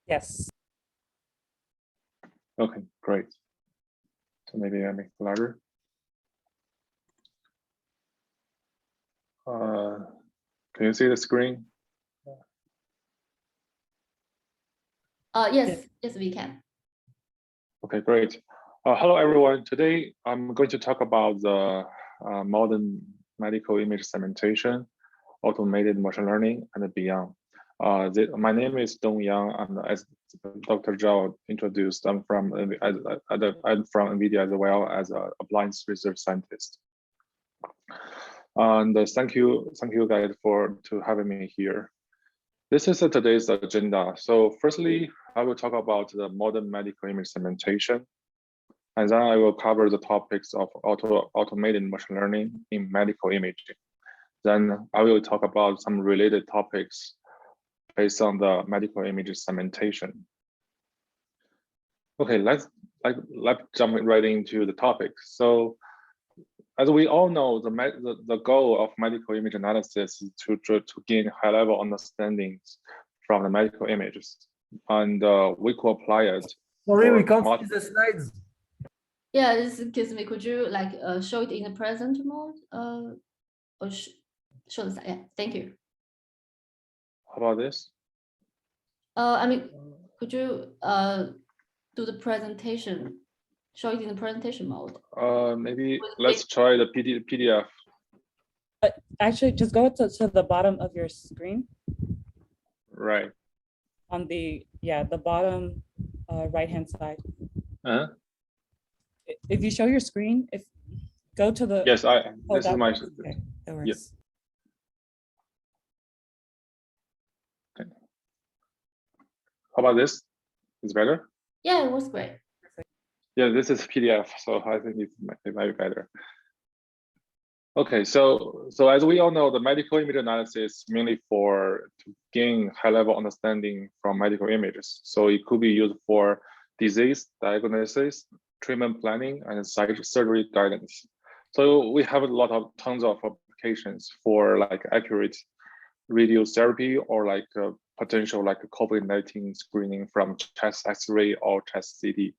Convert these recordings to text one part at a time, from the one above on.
Yes. Okay, great. So maybe I make it larger. Can you see the screen? Yes, we can. Okay, great. Hello, everyone. Today, I'm going to talk about the modern medical image segmentation, automated machine learning, and beyond. My name is Dong Yang, and as Dr. Zhao introduced, I'm from Nvidia as well as an appliance research scientist. And thank you guys to having me here. This is today's agenda. So firstly, I will talk about the modern medical image segmentation, and then I will cover the topics of automated machine learning in medical imaging. Then I will talk about some related topics based on the medical image segmentation. Okay, let's jump right into the topic. So, as we all know, the goal of medical image analysis is to gain high-level understandings from the medical images, and we could apply it. Sorry, we can't see the slides. Yeah, excuse me. Could you show it in the present mode? Or show the slide? Yeah, thank you. How about this? I mean, could you do the presentation? Show it in the presentation mode. Maybe let's try the PDF. Actually, just go to the bottom of your screen. Right. On the bottom right-hand side. If you show your screen, go to the. Yes, this is my. Okay, that works. Yes. Okay. How about this? It's better? Yeah, it was great. Yeah, this is PDF, so I think it might be better. Okay, so as we all know, the medical image analysis is mainly to gain high-level understanding from medical images. So it could be used for disease diagnosis, treatment planning, and surgery guidance. So we have tons of applications for accurate radiotherapy or potential COVID-19 screening from chest X-ray or chest CT.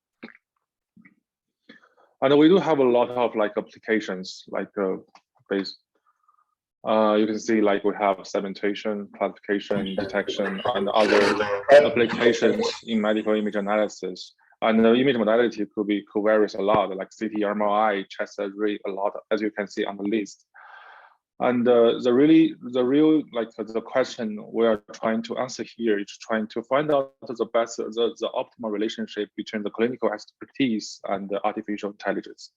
And we do have a lot of applications based. You can see we have segmentation, classification, detection, and other applications in medical image analysis. And the image modality could vary a lot, like CT, MRI, chest X-ray, a lot, as you can see on the list. And the question we are trying to answer here is trying to find out the optimal relationship between the clinical expertise and the artificial intelligence.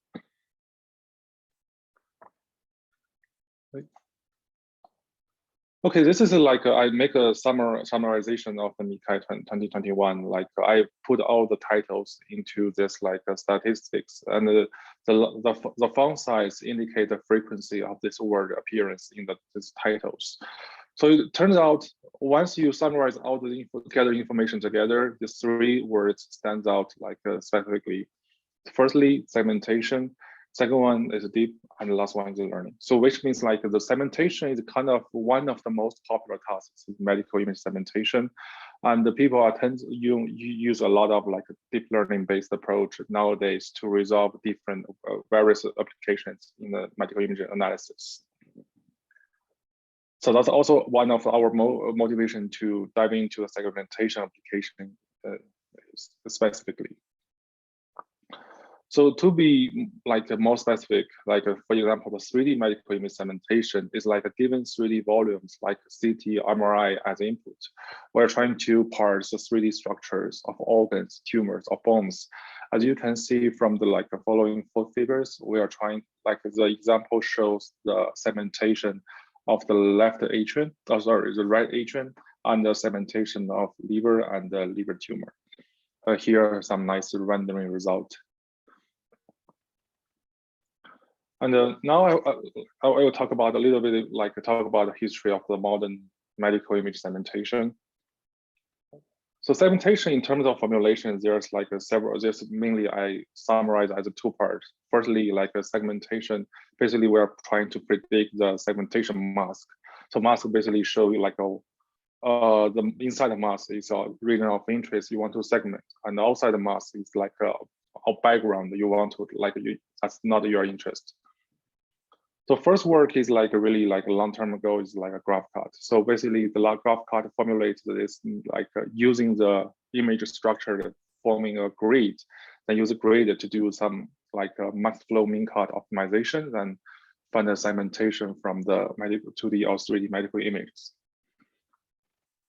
Okay, this is I make a summarization of the MICCAI 2021. I put all the titles into this statistics, and the font size indicate the frequency of this word appearance in these titles. So it turns out once you summarize all the information together, these three words stands out specifically. Firstly, segmentation. Second one is deep, and the last one is learning. So which means the segmentation is kind of one of the most popular tasks in medical image segmentation. And the people tend to use a lot of deep learning based approach nowadays to resolve different various applications in the medical image analysis. So that's also one of our motivation to dive into the segmentation application specifically. So to be more specific, for example, the 3D medical image segmentation is given 3D volumes like CT, MRI as input. We're trying to parse the 3D structures of organs, tumors, or bones. As you can see from the following 4 figures, we are trying, the example shows the segmentation of the left atrium, the right atrium, and the segmentation of liver and the liver tumor. Here are some nice rendering results. And now I will talk about a little bit, talk about the history of the modern medical image segmentation. So segmentation in terms of formulation, there's several. There's mainly I summarize as a 2 parts. Firstly, a segmentation. Basically, we're trying to predict the segmentation mask. So mask basically show you the inside the mask is a region of interest you want to segment, and outside the mask is like a background you want to that's not your interest. So first work is like a really like a long-term goal is like a graph cut. So basically the graph cut formulates this like using the image structure forming a grid, then use a grid to do some like max flow min cut optimization, and find a segmentation from the 2D or 3D medical images.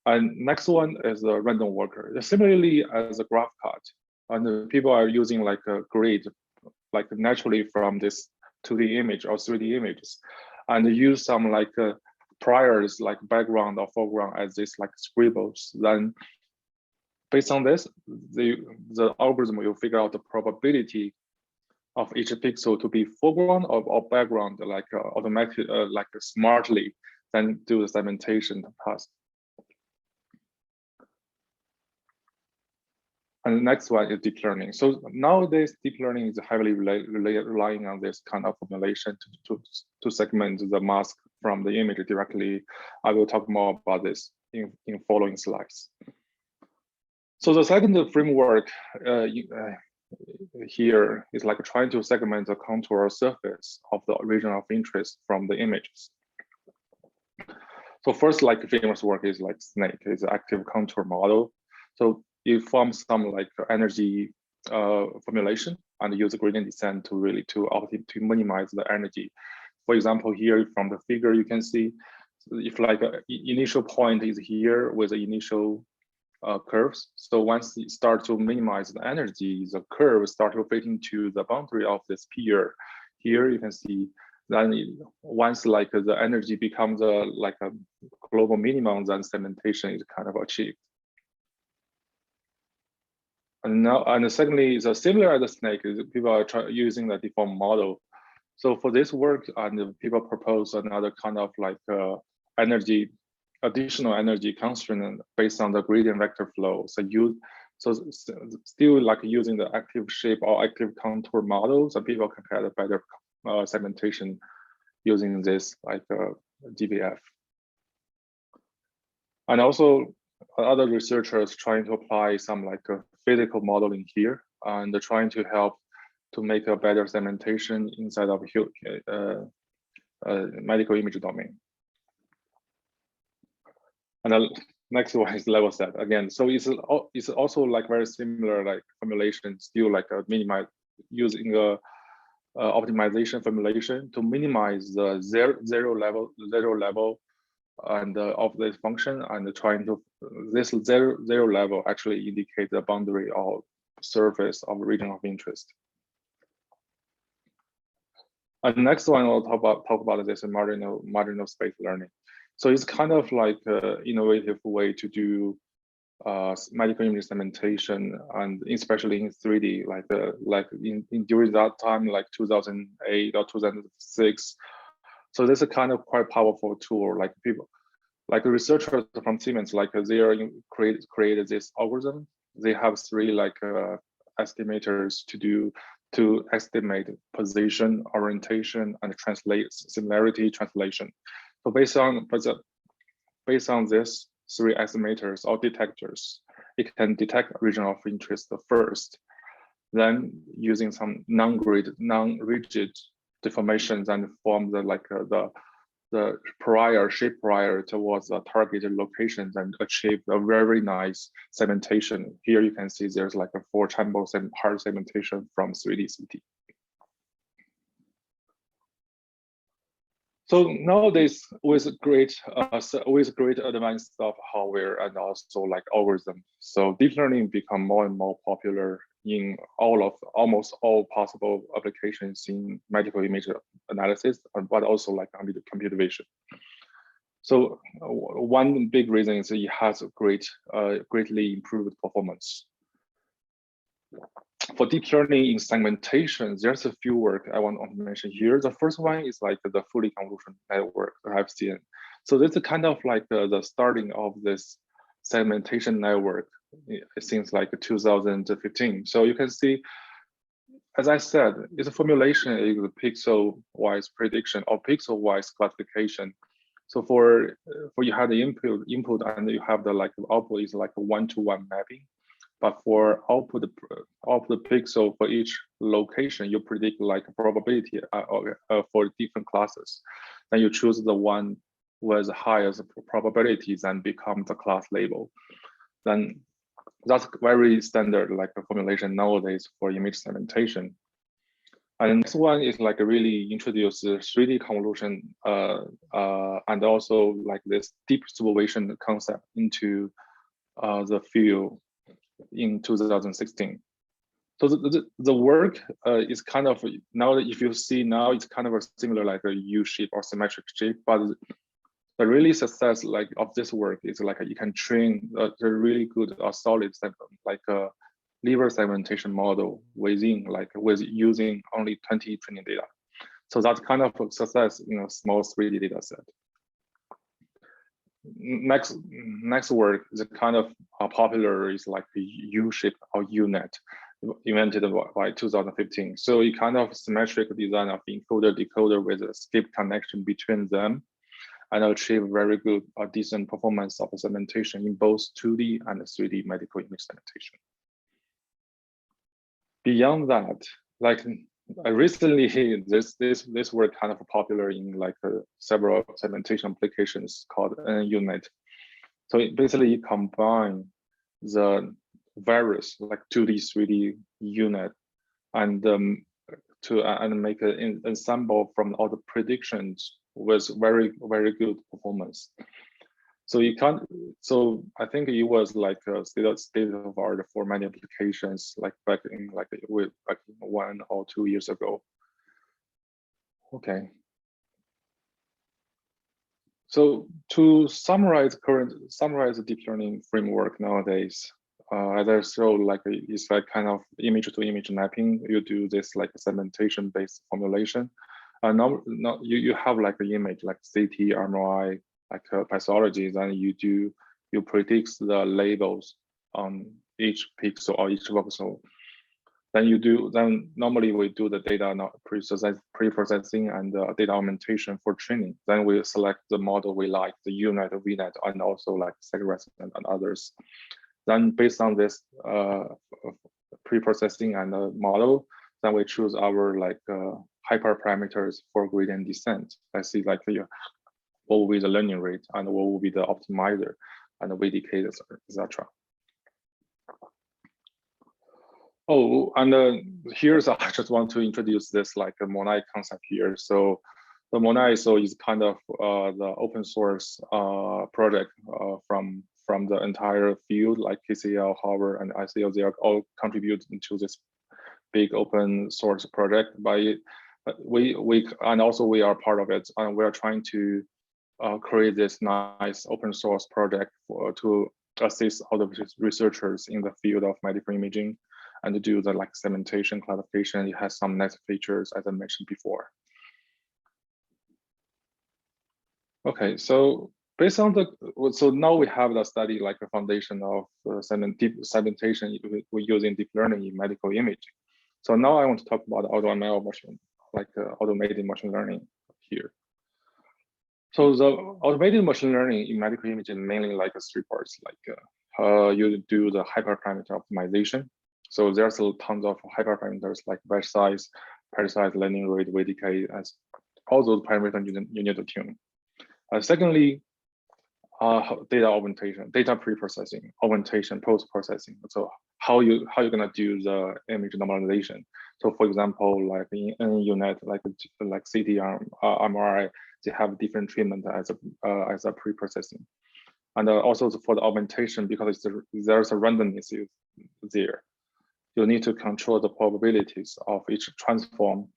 And next one is a random worker. Similarly as a graph cut, and people are using like a grid, like naturally from this 2D image or 3D images, and use some like priors like background or foreground as this like scribbles. Then based on this, the algorithm will figure out the probability of each pixel to be foreground or background, like automatically, like smartly, then do the segmentation task. And the next one is deep learning. So nowadays, deep learning is heavily relying on this kind of formulation to segment the mask from the image directly. I will talk more about this in following slides. So the second framework here is like trying to segment the contour surface of the region of interest from the images. So first, like famous work is like SNAKE, is an active contour model. So you form some like energy formulation and use a gradient descent to really to minimize the energy. For example, here from the figure you can see if like a initial point is here with the initial curves. So once you start to minimize the energy, the curve start to fit into the boundary of this pier. Here you can see then once like the energy becomes like a global minimum, then segmentation is kind of achieved. And now, and secondly, is similar as the SNAKE, is people are using the deformed model. So for this work, and people propose another kind of like additional energy constraint based on the gradient vector flow. So still like using the active shape or active contour models, and people can get a better segmentation using this like DVF. And also other researchers trying to apply some like physical modeling here, and trying to help to make a better segmentation inside of medical image domain. And the next one is level set again. So it's also like very similar like formulation, still like a minimize using a optimization formulation to minimize the zero level and of this function, and trying to this zero level actually indicate the boundary or surface of region of interest. And next one I'll talk about this in marginal space learning. So it's kind of like an innovative way to do medical image segmentation, and especially in 3D, like during that time, like 2008 or 2006. So this is kind of quite powerful tool. Like people, like the researchers from Siemens, like they are created this algorithm. They have three like estimators to estimate position, orientation, and translate similarity translation. So based on this three estimators or detectors, it can detect region of interest first. Then using some non-rigid deformations and form the shape prior towards the targeted locations and achieve a very nice segmentation. Here you can see there's like a 4-chamber hard segmentation from 3D CT. So nowadays, with great advance of hardware and also like algorithm, so deep learning become more and more popular in almost all possible applications in medical image analysis, but also like computer vision. So one big reason is it has greatly improved performance. For deep learning in segmentation, there's a few work I want to mention here. The first one is like the fully convolutional network, the FCN. So this is kind of like the starting of this segmentation network since like 2015. So you can see, as I said, it's a formulation is a pixel-wise prediction or pixel-wise classification. So for you have the input and you have the like output is like a one-to-one mapping. But for output pixel for each location, you predict like a probability for different classes. Then you choose the one with the highest probabilities and become the class label. Then that's very standard like a formulation nowadays for image segmentation. And the next one is like really introduce the 3D convolution and also like this deep supervision concept into the field in 2016. So the work is kind of, now if you see now, it's kind of a similar like a U shape or symmetric shape, but the really success like of this work is like you can train a really good solid segment, like a liver segmentation model with using only 20 training data. So that's kind of a success in a small 3D data set. Next work is kind of popular is like the U-shape or U-net invented by 2015. So it kind of symmetric design of encoder decoder with a skip connection between them and achieve very good decent performance of the segmentation in both 2D and 3D medical image segmentation. Beyond that, like recently, this work kind of popular in like several segmentation applications called UNet. So it basically combine the various like 2D, 3D UNet and and make an ensemble from all the predictions with very good performance. So you can't. So I think it was like a state of art for many applications, like back in 1 or 2 years ago. Okay. So to summarize the deep learning framework nowadays, as I show, like it's like kind of image to image mapping. You do this like segmentation based formulation. Now you have like an image like CT, MRI, like pathology, then you predict the labels on each pixel or each voxel. Then normally we do the data pre-processing and data augmentation for training. Then we select the model we like, the UNet, VNet, and also like Segmentation and others. Then based on this pre-processing and the model, then we choose our like hyperparameters for gradient descent. I see like what will be the learning rate and what will be the optimizer and the VDK, etc. Oh, and here's I just want to introduce this like a MICCAI concept here. So the MICCAI is kind of the open source project from the entire field, like KCL, Harvard, and ICL. They are all contributing to this big open source project. We are part of it, and we are trying to create this nice open source project to assist other researchers in the field of medical imaging and to do the like segmentation classification. It has some nice features as I mentioned before. Okay, so based on so now we have the study like a foundation of segmentation we're using deep learning in medical imaging. So now I want to talk about AutoML machine, like automated machine learning here. So the automated machine learning in medical imaging mainly like 3 parts, like you do the hyperparameter optimization. So there's tons of hyperparameters like batch size, pair size, learning rate, VDK, as all those parameters you need to tune. Secondly, data augmentation, data pre-processing, augmentation, post-processing. So how you're gonna do the image normalization. So for example, like in UNet, like CT, MRI, they have different treatment as a pre-processing. And also for the augmentation, because there's a randomness there. You need to control the probabilities of each transform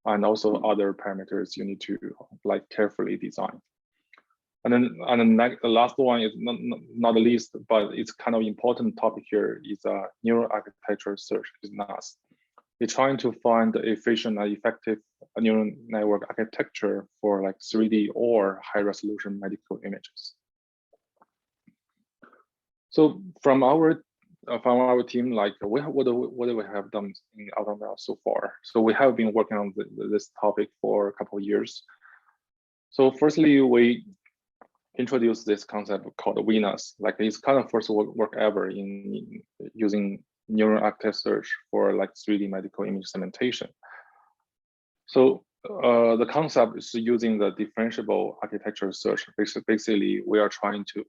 and also other parameters you need to like carefully design. And then the last one is not the least, but it's kind of important topic here is neural architecture search is NAS. We're trying to find the efficient and effective neural network architecture for like 3D or high resolution medical images. So from our team, like what do we have done in AutoML so far? So we have been working on this topic for a couple of years. So firstly, we introduced this concept called VNAS. Like it's kind of first work ever in using neural architecture search for like 3D medical image segmentation. So the concept is using the differentiable architecture search. Basically, we are trying to,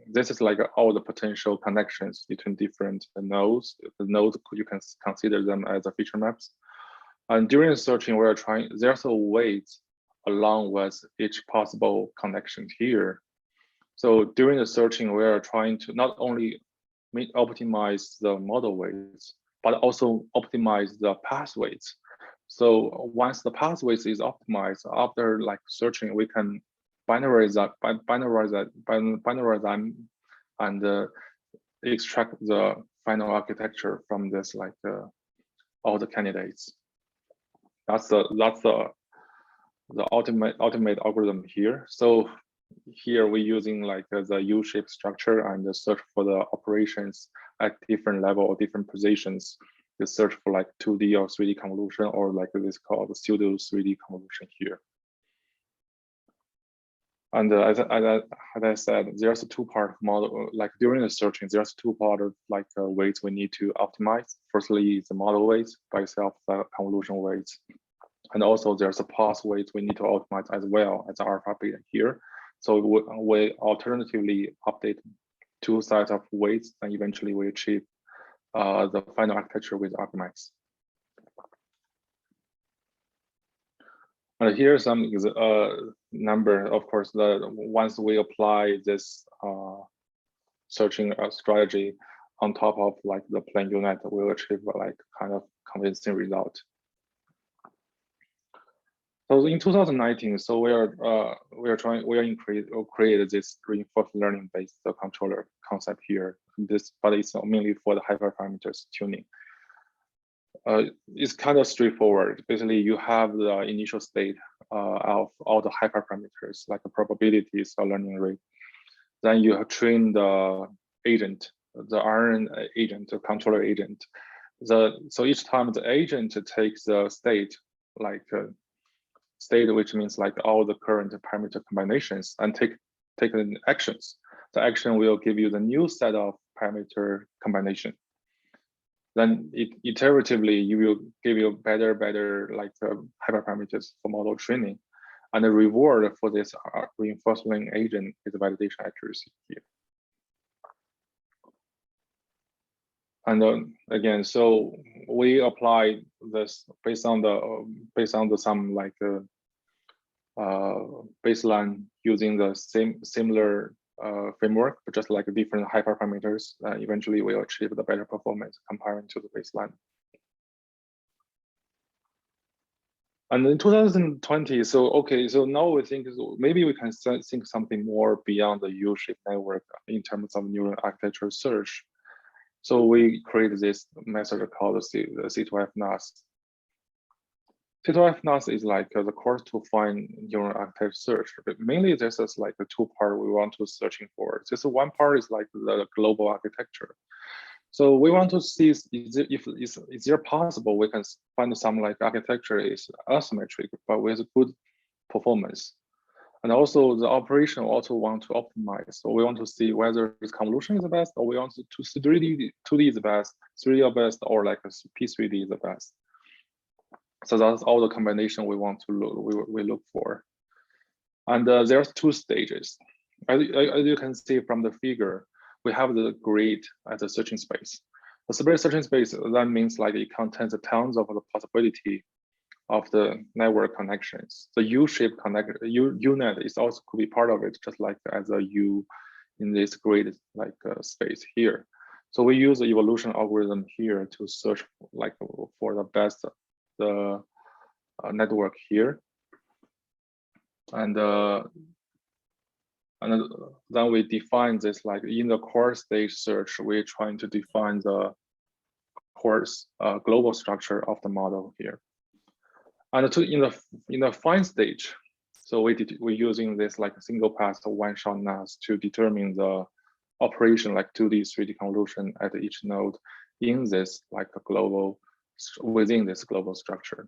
this is like all the potential connections between different nodes. The nodes, you can consider them as a feature maps. And during the searching, we are trying, there's a weight along with each possible connection here. So during the searching, we are trying to not only optimize the model weights, but also optimize the path weights. So once the pathways is optimized, after like searching, we can binarize them and extract the final architecture from this, like all the candidates. That's the ultimate algorithm here. So here we're using like the U-shaped structure and the search for the operations at different level or different positions. The search for like 2D or 3D convolution, or like this called the pseudo 3D convolution here. And as I said, there's a two-part model. Like during the searching, there's two part of like weights we need to optimize. Firstly, is the model weights by itself, the convolution weights, and also there's a path weights we need to optimize as well as alpha beta here. So we alternatively update two sides of weights, and eventually we achieve the final architecture with argmax. And here's some number. Of course, once we apply this searching strategy on top of like the plain UNet, we'll achieve like kind of convincing result. So in 2019, so we created this reinforcement learning based controller concept here. But it's mainly for the hyperparameters tuning. It's kind of straightforward. Basically, you have the initial state of all the hyperparameters, like the probabilities or learning rate. Then you train the agent, the RN agent, the controller agent. So each time the agent takes the state, like state, which means like all the current parameter combinations, and take the actions. The action will give you the new set of parameter combination. Then iteratively, you will give you better like hyperparameters for model training. And the reward for this reinforcement agent is validation accuracy here. And again, so we apply this based on the some like baseline using the similar framework, but just like different hyperparameters. Eventually, we'll achieve the better performance comparing to the baseline. And in 2020, so okay, so now we think maybe we can think something more beyond the U-shaped network in terms of neural architecture search. So we created this method called the C2F-NAS. C2F-NAS is like the course to find neural architecture search, but mainly this is like the two part we want to searching for. This one part is like the global architecture. So we want to see is there possible we can find some like architecture is asymmetric but with good performance. And also the operation also want to optimize. So we want to see whether this convolution is the best, or we want to 2D is the best, 3D is the best, or like a P3D is the best. So that's all the combination we want to look for. And there's two stages. As you can see from the figure, we have the grid as a searching space. The searching space, that means like it contains tons of the possibility of the network connections. The U-shaped UNet is also could be part of it, just like as a U in this grid like space here. So we use the evolution algorithm here to search like for the best network here, and then we define this like in the core stage search. We're trying to define the course global structure of the model here. And in the fine stage, so we're using this like a single pass or one-shot NAS to determine the operation like 2D, 3D convolution at each node in this like a global within this global structure.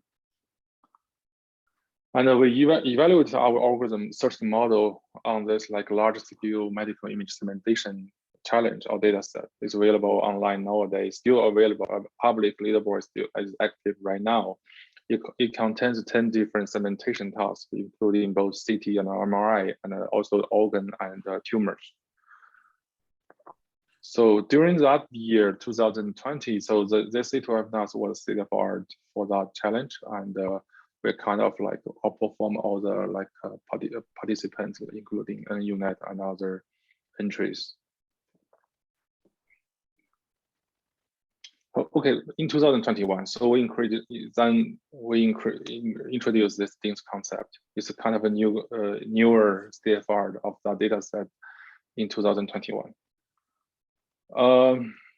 And we evaluate our algorithm searching model on this like large scale medical image segmentation challenge or data set. It's available online nowadays, still available. Public leaderboard still is active right now. It contains 10 different segmentation tasks, including both CT and MRI, and also organ and tumors. So during that year, 2020, so the C2F NAS was state of art for that challenge, and we kind of like outperform all the like participants, including NUNet and other entries. Okay, in 2021, so we introduced this things concept. It's a kind of a newer state of art of the data set in 2021.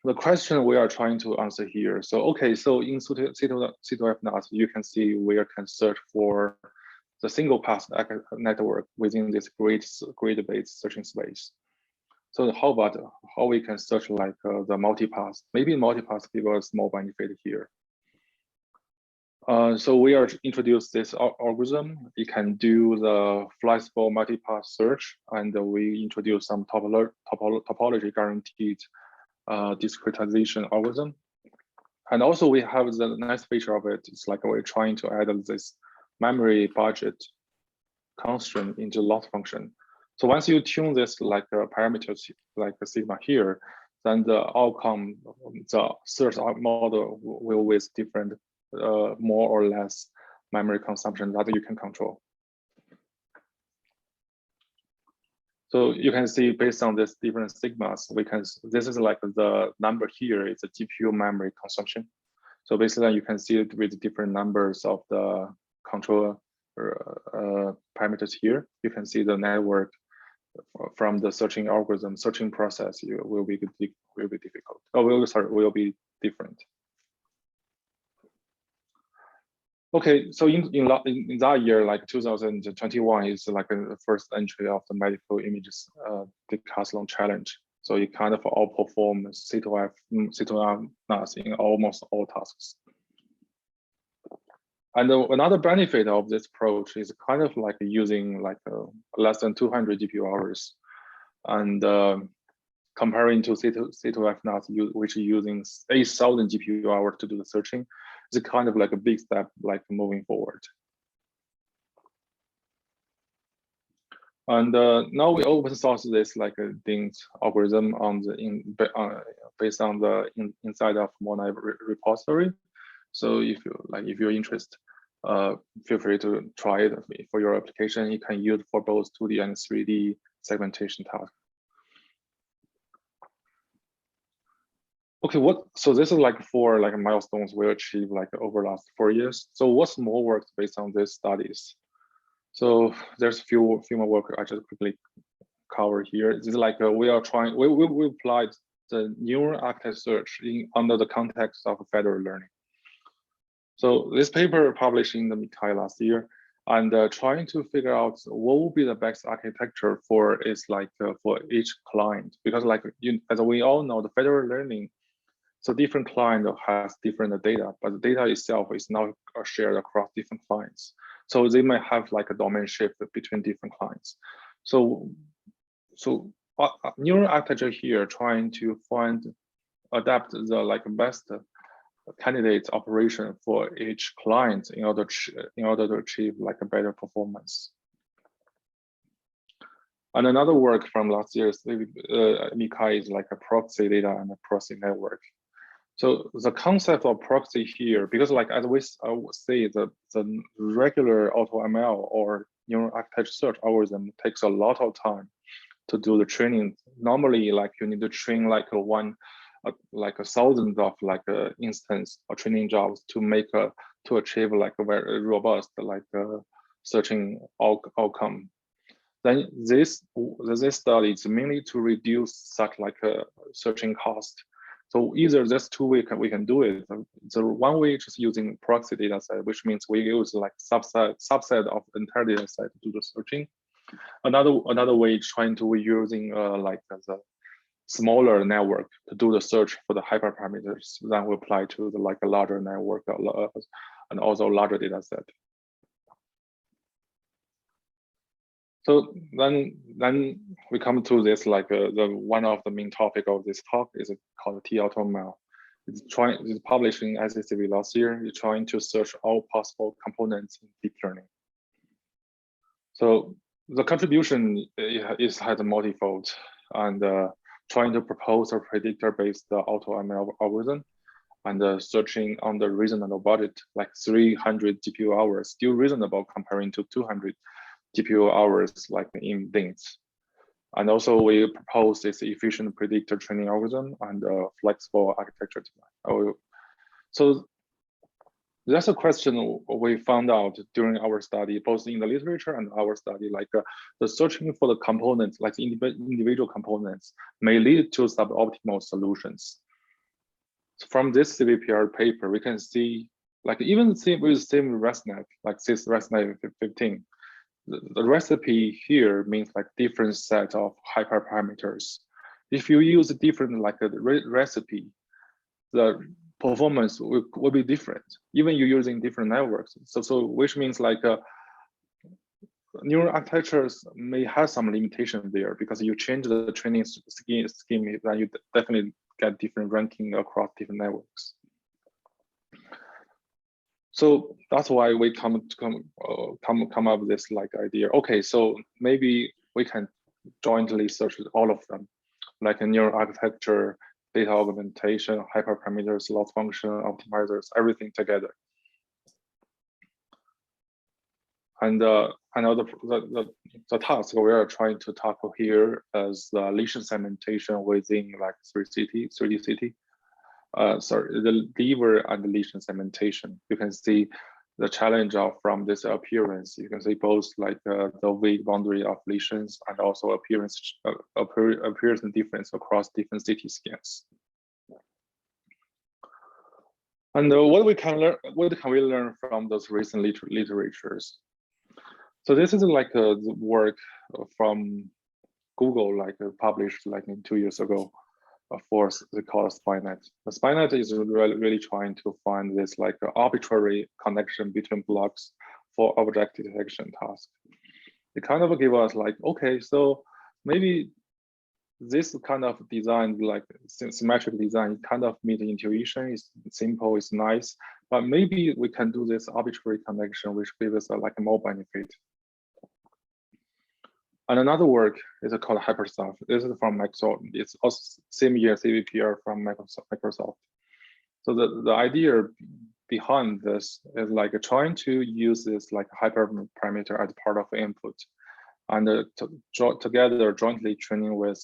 The question we are trying to answer here. So, okay, so in C2F NAS, you can see where can search for the single path network within this grid-based searching space. So how about how we can search like the multipath? Maybe multipath give us more benefit here. So we are introduced this algorithm. It can do the flexible multipath search, and we introduce some topology guaranteed discretization algorithm. And also we have the nice feature of it. It's like we're trying to add this memory budget constraint into loss function. So once you tune this like parameters like the sigma here, then the outcome, the search model will with different more or less memory consumption that you can control. So you can see based on this different sigmas, this is like the number here is the GPU memory consumption. So basically you can see it with different numbers of the control parameters here. You can see the network from the searching algorithm, searching process will be difficult. Oh, will be different. Okay, so in that year, like 2021 is like the first entry of the medical images decathlon challenge. So it kind of outperformed C2F NAS in almost all tasks. And another benefit of this approach is kind of like using like less than 200 GPU hours, and comparing to C2F NAS, which is using 8,000 GPU hours to do the searching, it's kind of like a big step, like moving forward. And now we open source this like a things algorithm on the based on the inside of Monet repository. So if you're interested, feel free to try it for your application. You can use for both 2D and 3D segmentation tasks. Okay, so this is like four like milestones we achieved like over the last 4 years. So what's more work based on these studies? So there's few more work I just quickly cover here. This is like we applied the neural architecture search under the context of federal learning. So this paper published in the MICCAI last year, and trying to figure out what would be the best architecture for for each client, because like as we all know, the federal learning, so different client has different data, but the data itself is not shared across different clients. So they might have like a domain shift between different clients. So neural architecture here trying to adapt the like best candidate operation for each client in order to achieve like a better performance. And another work from last year is MICCAI is like a proxy data and a proxy network. So the concept of proxy here, because like as we say, the regular AutoML or neural architecture search algorithm takes a lot of time to do the training. Normally, like you need to train like a thousand of like instance or training jobs to achieve like a very robust like searching outcome. Then this study is mainly to reduce such like a searching cost. So either there's two ways we can do it. The one way is using proxy data set, which means we use like subset of the entire data set to do the searching. Another way is trying to using like the smaller network to do the search for the hyperparameters. Then we apply to the like a larger network and also larger data set. So then we come to this like the one of the main topic of this talk is called AutoML. It's published in ICCV last year. It's trying to search all possible components in deep learning. So the contribution is had multifold, and trying to propose a predictor-based AutoML algorithm, and searching on the reasonable budget, like 300 GPU hours, still reasonable comparing to 200 GPU hours, like in Linux. And also we propose this efficient predictor training algorithm and flexible architecture design. So that's a question we found out during our study, both in the literature and our study, like the searching for the components, like individual components, may lead to suboptimal solutions. So from this CVPR paper, we can see, like even with same ResNet, like this ResNet 15, the recipe here means like different set of hyperparameters. If you use a different like a recipe, the performance will be different, even you're using different networks. So which means like neural architectures may have some limitation there, because you change the training scheme, then you definitely get different ranking across different networks. So that's why we come up with this like idea. Okay, so maybe we can jointly search all of them, like a neural architecture, data augmentation, hyperparameters, loss function, optimizers, everything together. And another the task we are trying to tackle here is the lesion segmentation within like 3D city. Sorry, the lever and the lesion segmentation. You can see the challenge from this appearance. You can see both like the vague boundary of lesions and also appearance difference across different CT scans. And what can we learn from those recent literatures? So this is like the work from Google, like published like 2 years ago. For they call SpyNet. The SpyNet is really trying to find this like arbitrary connection between blocks for object detection task. It kind of give us like, okay, so maybe this kind of design, like symmetric design, kind of meet the intuition, is simple, it's nice, but maybe we can do this arbitrary connection, which gives us like more benefit. And another work is called Hypersoft. This is from Microsoft. It's also same year CVPR from Microsoft. So the idea behind this is like trying to use this like hyperparameter as part of input, and together jointly training with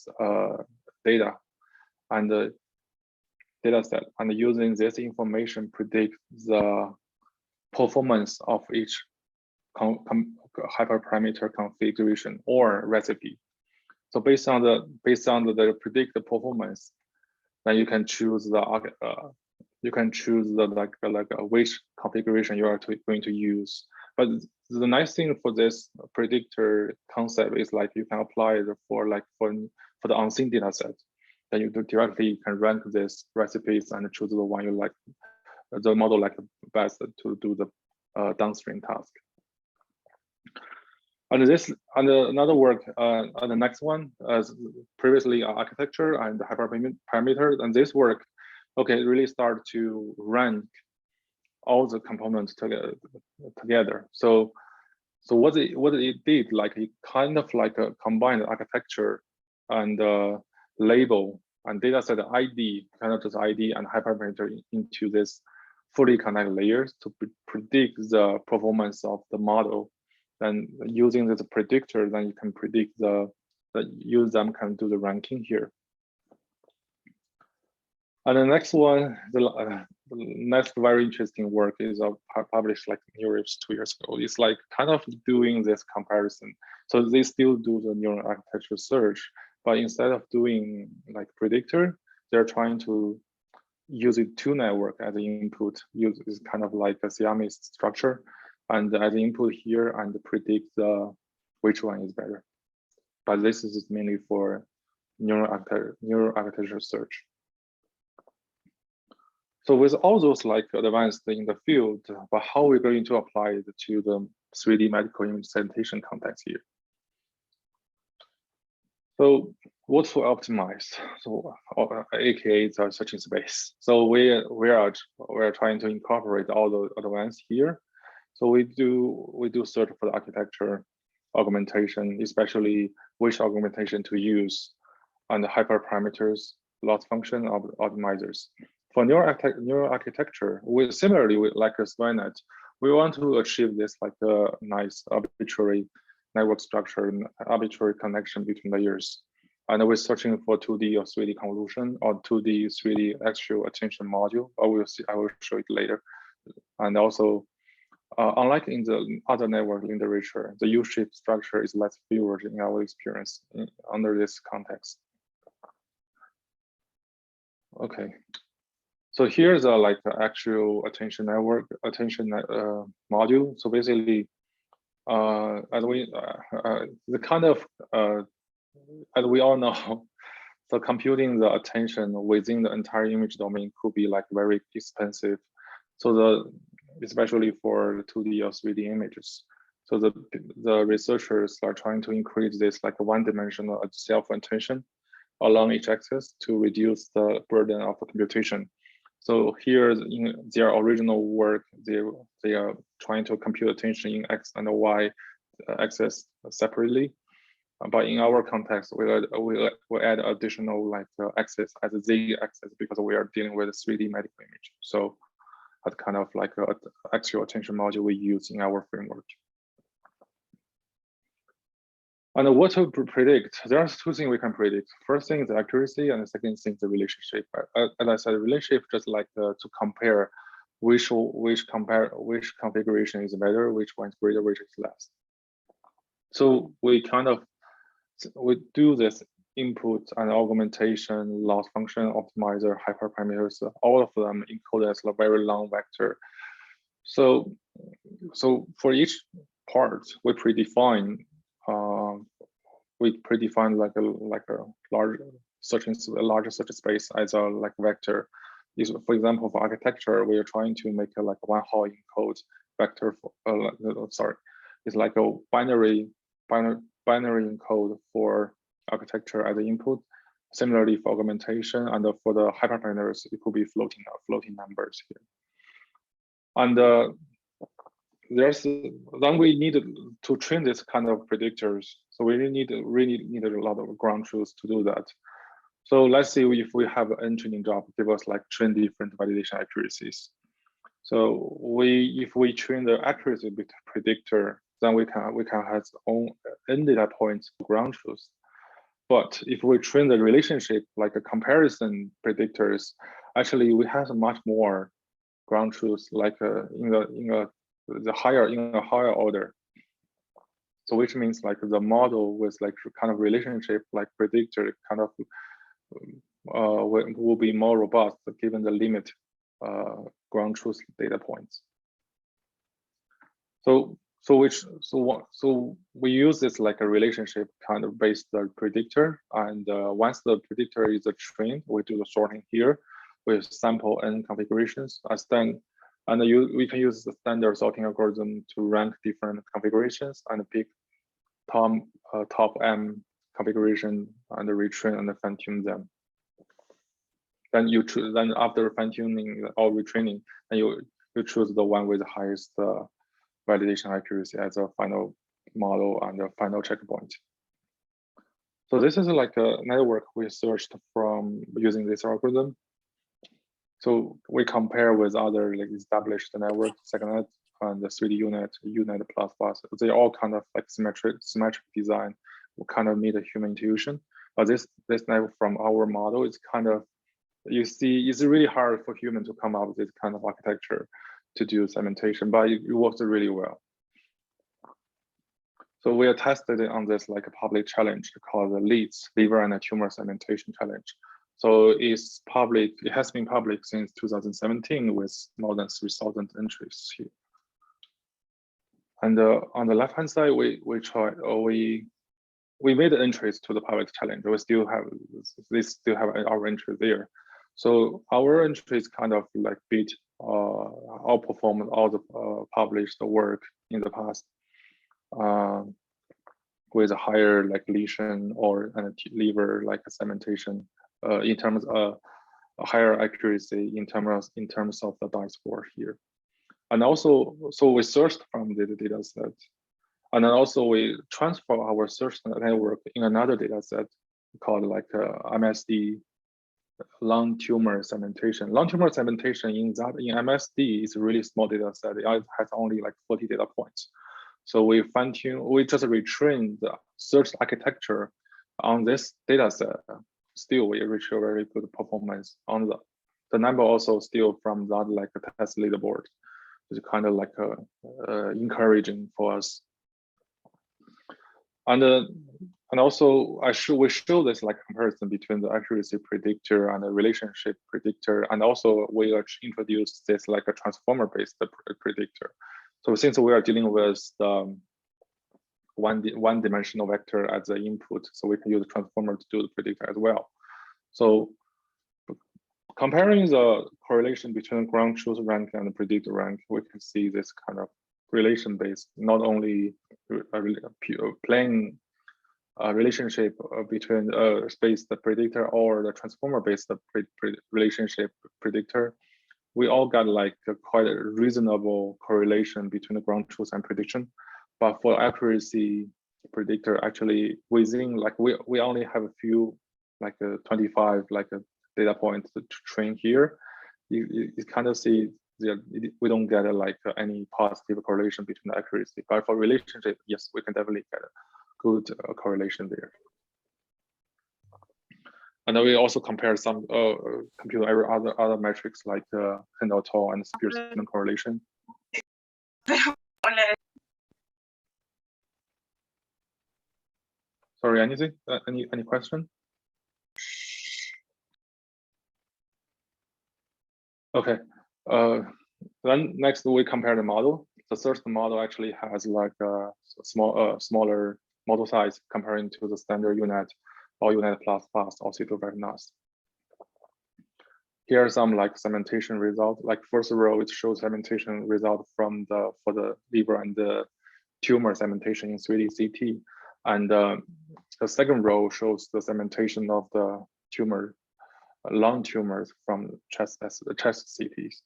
data and the data set, and using this information predict the performance of each hyperparameter configuration or recipe. So based on the predicted performance, then you can choose the which configuration you are going to use. But the nice thing for this predictor concept is like you can apply it for the unseen data set. Then you directly can rank these recipes and choose the one you like, the model like best to do the downstream task. And another work on the next one, as previously architecture and hyperparameters, and this work, okay, really start to rank all the components together. So what it did, like it kind of like a combined architecture and label and dataset ID, kind of just ID and hyperparameter into this fully connected layers to predict the performance of the model. Then using this predictor, then you can predict use them can do the ranking here. And the next one, the next very interesting work is published like Neurips 2 years ago. It's like kind of doing this comparison. So they still do the neural architecture search, but instead of doing like predictor, they're trying to use it to network as an input, use is kind of like a Siamese structure, and as input here and predict which one is better. But this is mainly for neural architecture search. So with all those like advanced in the field, but how are we going to apply it to the 3D medical image segmentation context here? So what to optimize? So AKA the searching space. So we are trying to incorporate all the advanced here. So we do search for the architecture augmentation, especially which augmentation to use, and the hyperparameters, loss function optimizers. For neural architecture, we similarly like a SkyNet, we want to achieve this like a nice arbitrary network structure and arbitrary connection between layers. And we're searching for 2D or 3D convolution or 2D, 3D actual attention module. I will show it later. And also, unlike in the other network literature, the U-shaped structure is less favored in our experience under this context. Okay, so here's like the actual attention network, module. So basically, as we as we all know, so computing the attention within the entire image domain could be like very expensive. So especially for 2D or 3D images. So the researchers are trying to increase this like one-dimensional self-attention along each axis to reduce the burden of the computation. So here in their original work, they are trying to compute attention in X and Y axis separately. But in our context, we add additional like axis as a Z axis because we are dealing with a 3D medical image. So that's kind of like an actual attention module we use in our framework. And what to predict? There are two things we can predict. First thing is the accuracy, and the second thing is the relationship. As I said, relationship just like to compare which configuration is better, which one is greater, which is less. So we do this input and augmentation, loss function, optimizer, hyperparameters, all of them encoded as a very long vector. So for each part, we predefine like a larger search space as a like vector. For example, for architecture, we are trying to make a like one hot encode vector for it's like a binary encode for architecture as an input. Similarly for augmentation and for the hyperparameters, it could be floating numbers here. And then we need to train this kind of predictors. So we really need a lot of ground truth to do that. So let's see if we have an training job, give us like 20 different validation accuracies. So if we train the accuracy predictor, then we can have its own n data points ground truth. But if we train the relationship like a comparison predictors, actually we have much more ground truth like in a higher order. So which means like the model with like kind of relationship like predictor kind of will be more robust given the limit ground truth data points. So we use this like a relationship kind of based the predictor, and once the predictor is trained, we do the sorting here with sample n configurations. We can use the standard sorting algorithm to rank different configurations and pick top M configuration and retrain and fine tune them. Then after fine tuning or retraining, then you choose the one with the highest validation accuracy as a final model and a final checkpoint. So this is like a network we searched from using this algorithm. So we compare with other like established networks, SegNet and the 3D UNet++. They all kind of like symmetric design, will kind of meet a human intuition. But this network from our model is kind of, you see, it's really hard for human to come up with this kind of architecture to do segmentation, but it works really well. So we are tested on this like a public challenge called the LEADS, Liver and Tumor Segmentation Challenge. So it's public, it has been public since 2017 with more than 3,000 entries here. And on the left-hand side, we made entries to the public challenge. They still have our entry there. So our entries kind of like outperformed all the published work in the past. with a higher like lesion or liver like segmentation in terms of a higher accuracy in terms of the DICE score here. And also, so we searched from the data set. And then also we transfer our search network in another data set called like MSD lung tumor segmentation. Lung tumor segmentation in MSD is a really small data set. It has only like 40 data points. So we just retrained the search architecture on this data set. Still, we reach a very good performance on the number also still from that like a test leaderboard. It's kind of like encouraging for us. And also we show this like comparison between the accuracy predictor and the relationship predictor, and also we introduced this like a transformer-based predictor. So since we are dealing with the one-dimensional vector as the input, so we can use the transformer to do the predictor as well. So comparing the correlation between ground truth rank and the predictor rank, we can see this kind of relation based, not only plain relationship between space the predictor or the transformer based relationship predictor. We all got like quite a reasonable correlation between the ground truth and prediction. But for accuracy predictor, actually within like we only have a few like 25 like a data points to train here. You kind of see we don't get like any positive correlation between the accuracy. But for relationship, yes, we can definitely get a good correlation there. And then we also compare some compute other metrics like Kendall-Tau and Spear's correlation. Sorry, anything? Any question? Okay. Then next we compare the model. The first model actually has like a smaller model size comparing to the standard UNet or UNet++ or C2-VNAS. Here are some like segmentation result. Like first row, it shows segmentation result for the liver and the tumor segmentation in 3D CT, and the second row shows the segmentation of the lung tumors from chest CTs.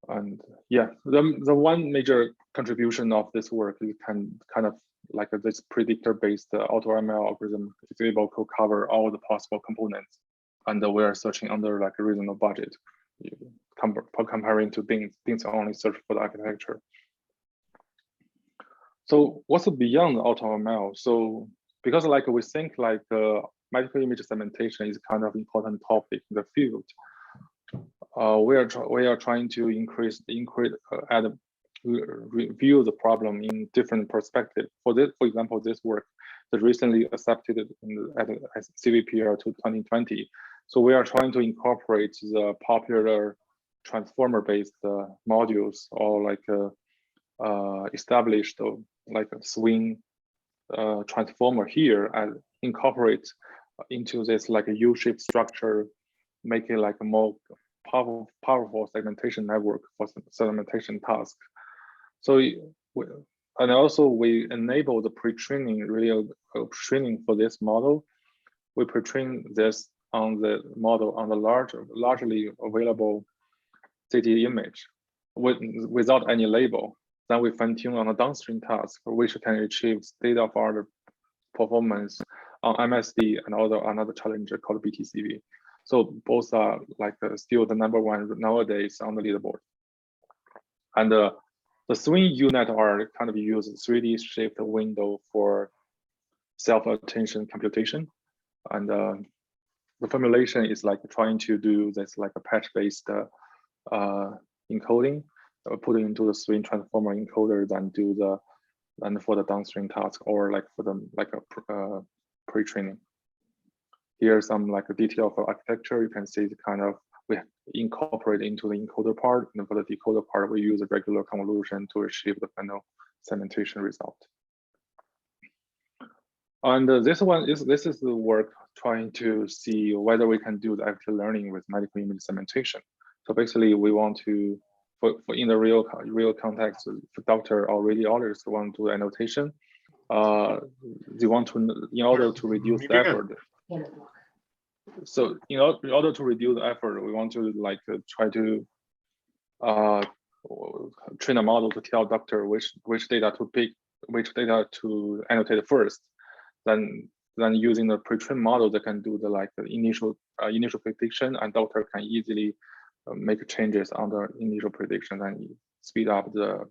And yeah, the one major contribution of this work is kind of like this predictor-based AutoML algorithm is able to cover all the possible components, and we are searching under like a reasonable budget, comparing to things only search for the architecture. So what's beyond AutoML? So because like we think like medical image segmentation is kind of important topic in the field. We are trying to review the problem in different perspectives. For example, this work that recently accepted at CVPR 2020. So we are trying to incorporate the popular transformer-based modules or like established like a swing transformer here and incorporate into this like a U-shaped structure, make it like a more powerful segmentation network for segmentation task. So and also we enable the pre-training training for this model. We pre-train this on the model on the largely available CT image without any label. Then we fine-tune on a downstream task which can achieve state-of-the-art performance on MSD and another challenger called BTCV. So both are like still the #1 nowadays on the leaderboard. And the swing UNet are kind of use 3D shaped window for self-attention computation. And the formulation is like trying to do this like a patch-based encoding, put it into the swing transformer encoder, then for the downstream task or like for the like a pre-training. Here's some like a detail for architecture. You can see the kind of we incorporate into the encoder part, and for the decoder part, we use a regular convolution to achieve the final segmentation result. And this is the work trying to see whether we can do the active learning with medical image segmentation. So basically, we want to for in the real context, if doctor or radiologist want to do annotation, they want to, in order to reduce the effort. So in order to reduce the effort, we want to like try to train a model to tell doctor which data to pick, which data to annotate first. Then using the pre-trained model that can do the like the initial prediction, and doctor can easily make changes on the initial prediction and speed up the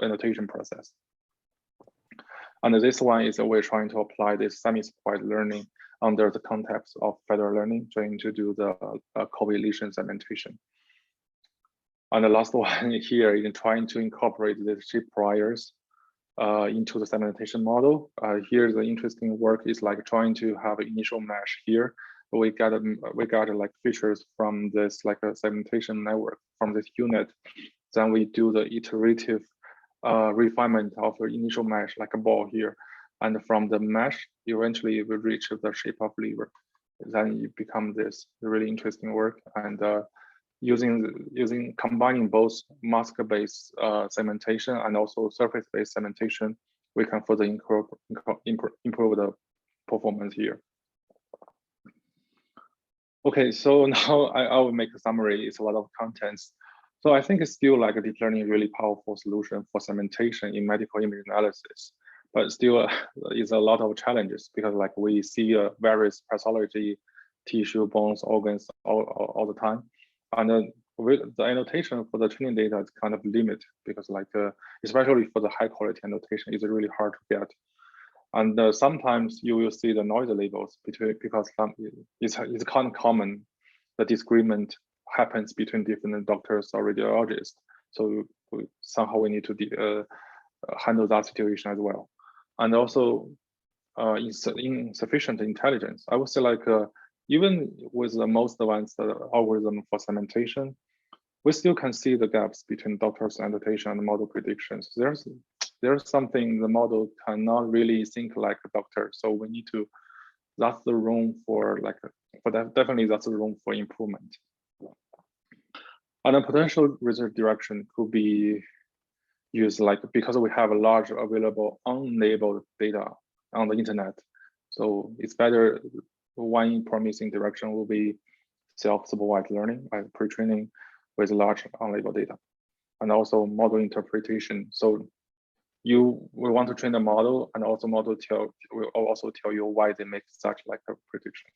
annotation process. And this one is we're trying to apply this semi-supervised learning under the context of federal learning, trying to do the correlation segmentation. And the last one here is trying to incorporate the shape priors into the segmentation model. Here the interesting work is like trying to have an initial mesh here. We got like features from this like a segmentation network from this unit. Then we do the iterative refinement of the initial mesh like a ball here. And from the mesh, eventually we reach the shape of lever. Then you become this really interesting work. And combining both mask-based segmentation and also surface-based segmentation, we can further improve the performance here. Okay, so now I will make a summary. It's a lot of contents. So I think it's still like a deep learning really powerful solution for segmentation in medical image analysis, but still is a lot of challenges because like we see various pathology, tissue, bones, organs all the time. And the annotation for the training data is kind of limited because like, especially for the high quality annotation, it's really hard to get. And sometimes you will see the noise labels because it's kind of common, the disagreement happens between different doctors or radiologists. So somehow we need to handle that situation as well. And also insufficient intelligence. I would say like, even with the most advanced algorithm for segmentation, we still can see the gaps between doctor's annotation and model predictions. There's something the model cannot really think like a doctor. So we need to, that's the room for like, definitely that's the room for improvement. And a potential research direction could be used like, because we have a large available unlabeled data on the internet. So it's better, one promising direction will be self-supervised learning by pre-training with large unlabeled data, and also model interpretation. So we want to train the model, and also model will also tell you why they make such like a prediction.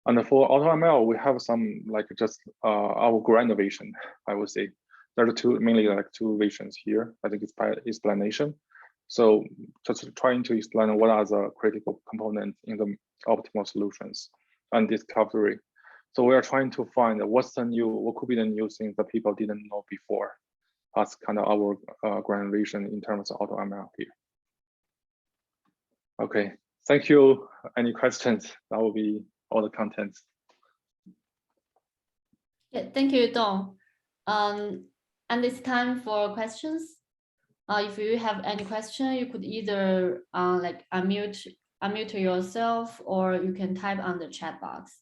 And for AutoML, we have some like just our grand vision, I would say. There are mainly like two visions here. I think it's by explanation. So just trying to explain what are the critical components in the optimal solutions and discovery. So we are trying to find what could be the new things that people didn't know before. That's kind of our grand vision in terms of AutoML here. Okay, thank you. Any questions? That will be all the contents. Yeah, thank you, Dong. And it's time for questions. If you have any question, you could either like unmute yourself, or you can type on the chat box.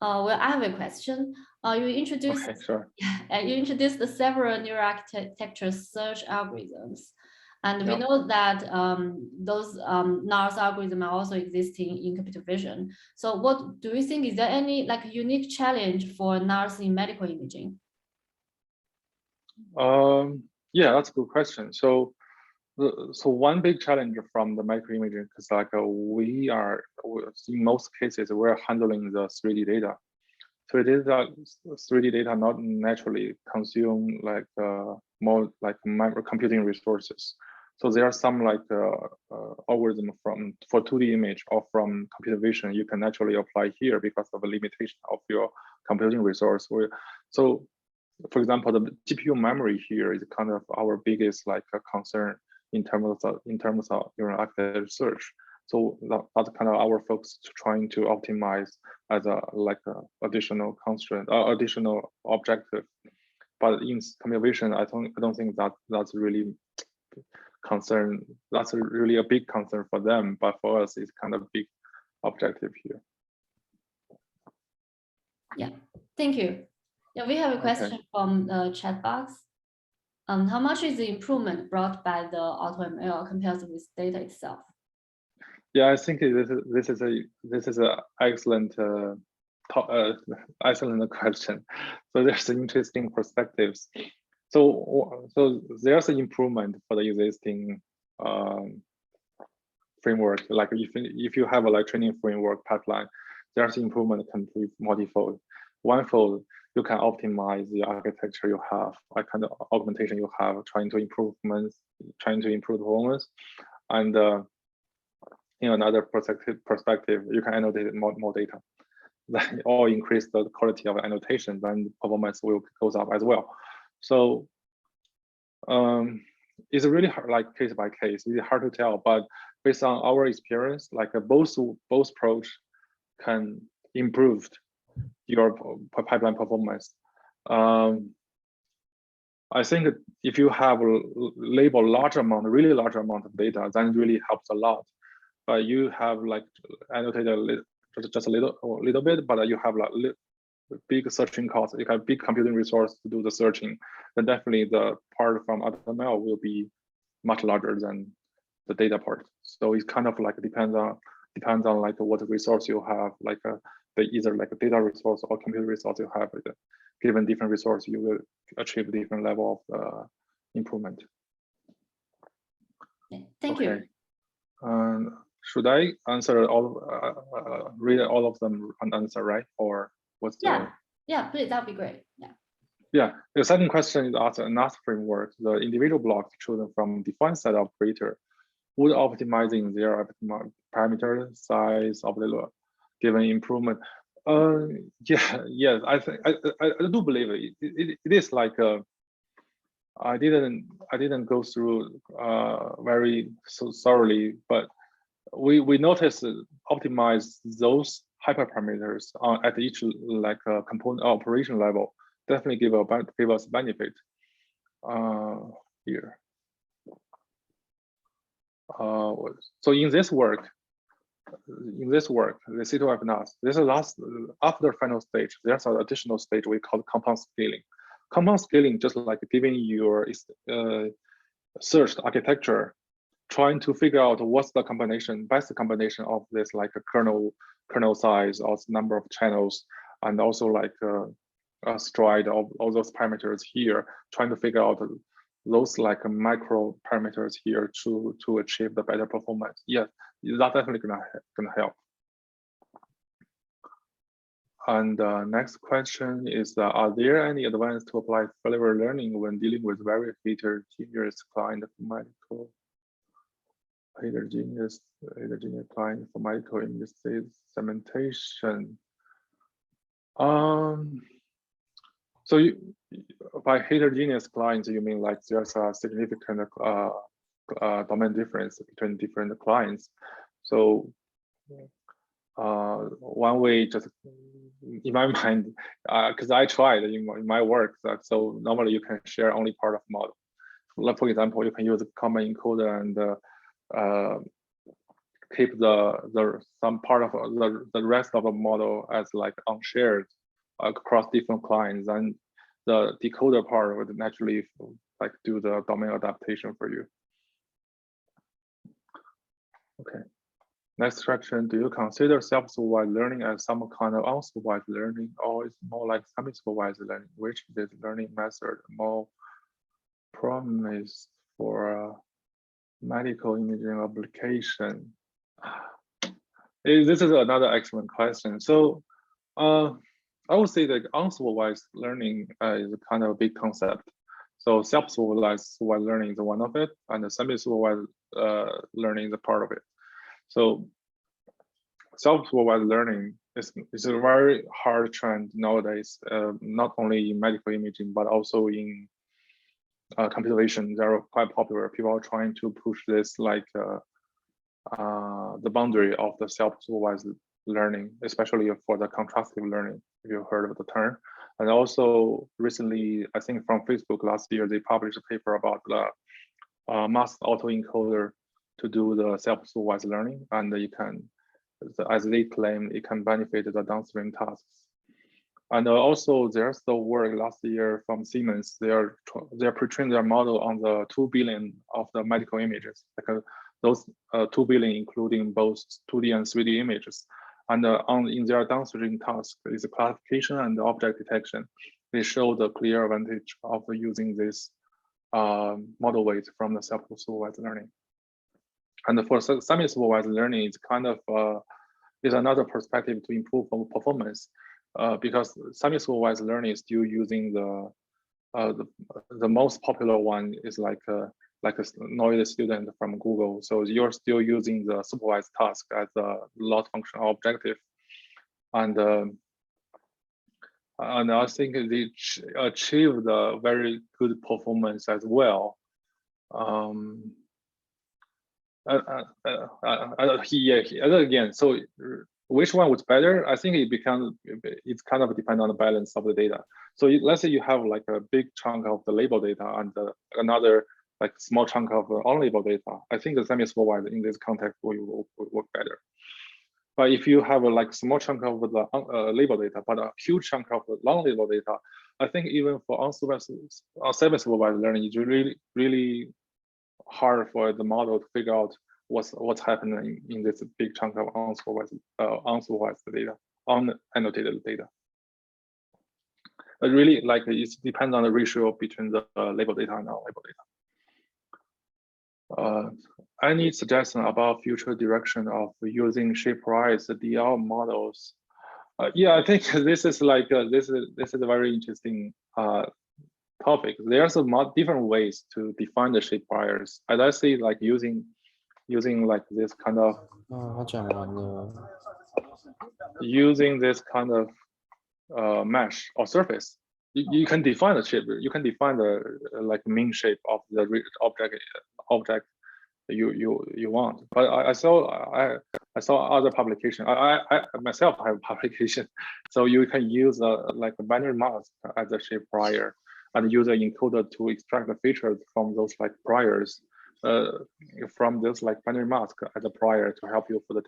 Well, I have a question. You introduced, okay, sure. You introduced several neural architecture search algorithms, and we Yeah. know that those NARS algorithms are also existing in computer vision. So, what do you think? Is there any like unique challenge for NARS in medical imaging? Yeah, that's a good question. So one big challenge from the microimaging is like in most cases we're handling the 3D data. 3D data not naturally consume like more like micro computing resources. So there are some like algorithm for 2D image or from computer vision you can actually apply here because of the limitation of your computing resource. So for example, the GPU memory here is kind of our biggest like concern in terms of neural architecture search. So that's kind of our focus, trying to optimize as a like a additional constraint, additional objective. but in computer vision, I don't think that's really concern. That's really a big concern for them, but for us, it's kind of big objective here. Yeah, thank you. Yeah, we have a question from the chat box. How much is the improvement brought by the AutoML compared with data itself? Yeah, I think this is an excellent excellent question. So there's interesting perspectives. So there's an improvement for the existing framework. Like if you have a training framework pipeline, there's improvement can be multifold. Onefold, you can optimize the architecture you have, like kind of augmentation you have, trying to improve performance. And in another perspective, you can annotate more data. That all increase the quality of annotation, then performance will goes up as well. So it's really hard, like case by case. It's hard to tell, but based on our experience, like both approach can improve your pipeline performance. I think if you have label really large amount of data, then it really helps a lot. But you have like annotated just a little bit, but you have like big searching costs. You have big computing resource to do the searching. Then definitely the part from AutoML will be much larger than the data part. So it's kind of like depends on like what resource you have, like either like a data resource or computer resource you have. Given different resource, you will achieve different level of improvement. Thank you. Should I answer read all of them and answer, right? Or what's the... Yeah, please, that'd be great. Yeah, the second question is also another framework. The individual blocks chosen from defined set operator would optimizing their parameter size of the given improvement. Yes, I think I do believe it is like I didn't go through very so thoroughly, but we noticed optimize those hyperparameters at each like component operation level definitely give us benefit here. So in this work, the C2F NAS, this is after final stage. There's an additional stage we call compound scaling. Compound scaling, just like giving your searched architecture, trying to figure out what's the best combination of this like a kernel size or number of channels, and also like a stride of all those parameters here, trying to figure out those like micro parameters here to achieve the better performance. Yes, that's definitely gonna help. And next question is, are there any advances to apply flavor learning when dealing with very heterogeneous client informatical heterogeneous client informatical indices segmentation? So by heterogeneous clients, you mean like there's a significant domain difference between different clients. So one way, just in my mind, because I tried in my work, so normally you can share only part of model. Like for example, you can use a common encoder and keep some part of the rest of the model as like unshared across different clients, and the decoder part would naturally like do the domain adaptation for you. Okay. Next section, do you consider self-supervised learning as some kind of unsupervised learning, or is more like semi-supervised learning? Which is learning method more promise for medical imaging application? This is another excellent question. So I would say that unsupervised learning is kind of a big concept. So self-supervised learning is one of it, and the semi-supervised learning is a part of it. So self-supervised learning is a very hard trend nowadays, not only in medical imaging, but also in computer vision. They are quite popular. People are trying to push this like the boundary of the self-supervised learning, especially for the contrastive learning, if you heard of the term. And also recently, I think from Facebook last year, they published a paper about the masked autoencoder to do the self-supervised learning, and you can, as they claim, it can benefit the downstream tasks. And also there's the work last year from Siemens. They're pre-trained their model on the 2 billion of the medical images, because those 2 billion including both 2D and 3D images. And in their downstream task is the classification and the object detection. They show the clear advantage of using this model weight from the self-supervised learning. And for semi-supervised learning, it's kind of is another perspective to improve performance, because semi-supervised learning is still using the most popular one is like a noisy student from Google. So you're still using the supervised task as a loss function objective, and I think they achieved a very good performance as well. Again, so which one was better? I think it's kind of depend on the balance of the data. So let's say you have like a big chunk of the label data and another like small chunk of unlabeled data. I think the semi-supervised in this context will work better. But if you have a like small chunk of the label data, but a huge chunk of the non-label data, I think even for semi-supervised learning, it's really hard for the model to figure out what's happening in this big chunk of unsupervised data, unannotated data. But really, like it depends on the ratio between the label data and non-label data. Any suggestion about future direction of using shape-wise DL models? Yeah, I think this is like this is a very interesting topic. There's different ways to define the shape priors. As I see, like using like this kind of mesh or surface, you can define the shape. You can define the like mean shape of the object you want. But I saw other publication. I myself have publication, so you can use like a binary mask as a shape prior and use an encoder to extract the features from those like priors from this like binary mask as a prior to help you for the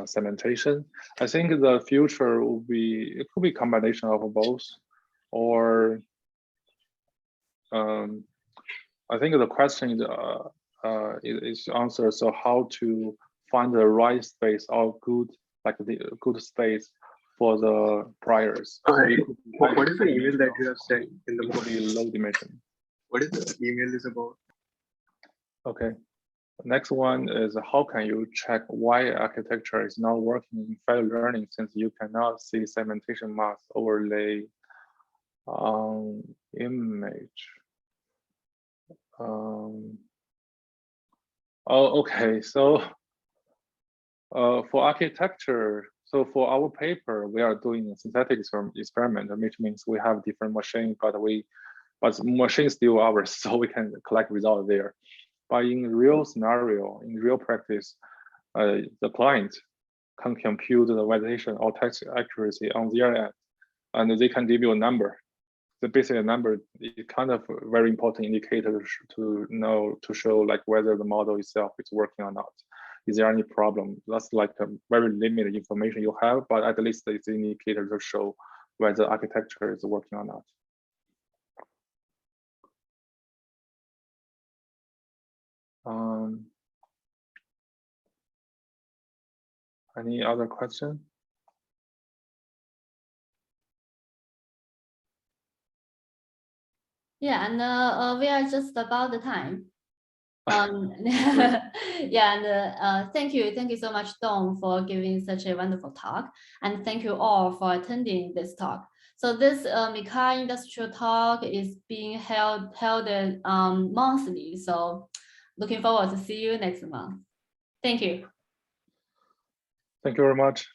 segmentation. I think the future will be, it could be a combination of both, or I think the question is answered. So how to find the right space or good, like the good space for the priors. Okay. What is the email that you have sent in the morning? Low dimension. What is the email is about? Okay. Next one is how can you check why architecture is not working in fair learning since you cannot see segmentation mask overlay on image? Okay, so for architecture, so for our paper, we are doing a synthetic experiment, which means we have different machines, but machine still ours, so we can collect results there. But in real scenario, in real practice, the client can compute the validation or text accuracy on their end, and they can give you a number. The basic number is kind of a very important indicator to show like whether the model itself is working or not. Is there any problem? That's like a very limited information you have, but at least it's an indicator to show whether architecture is working or not. Any other question? Yeah, and we are just about the time. Yeah, and thank you so much, Dong, for giving such a wonderful talk, and thank you all for attending this talk. So this MICCAI industrial talk is being held monthly. So looking forward to see you next month. Thank you. Thank you very much.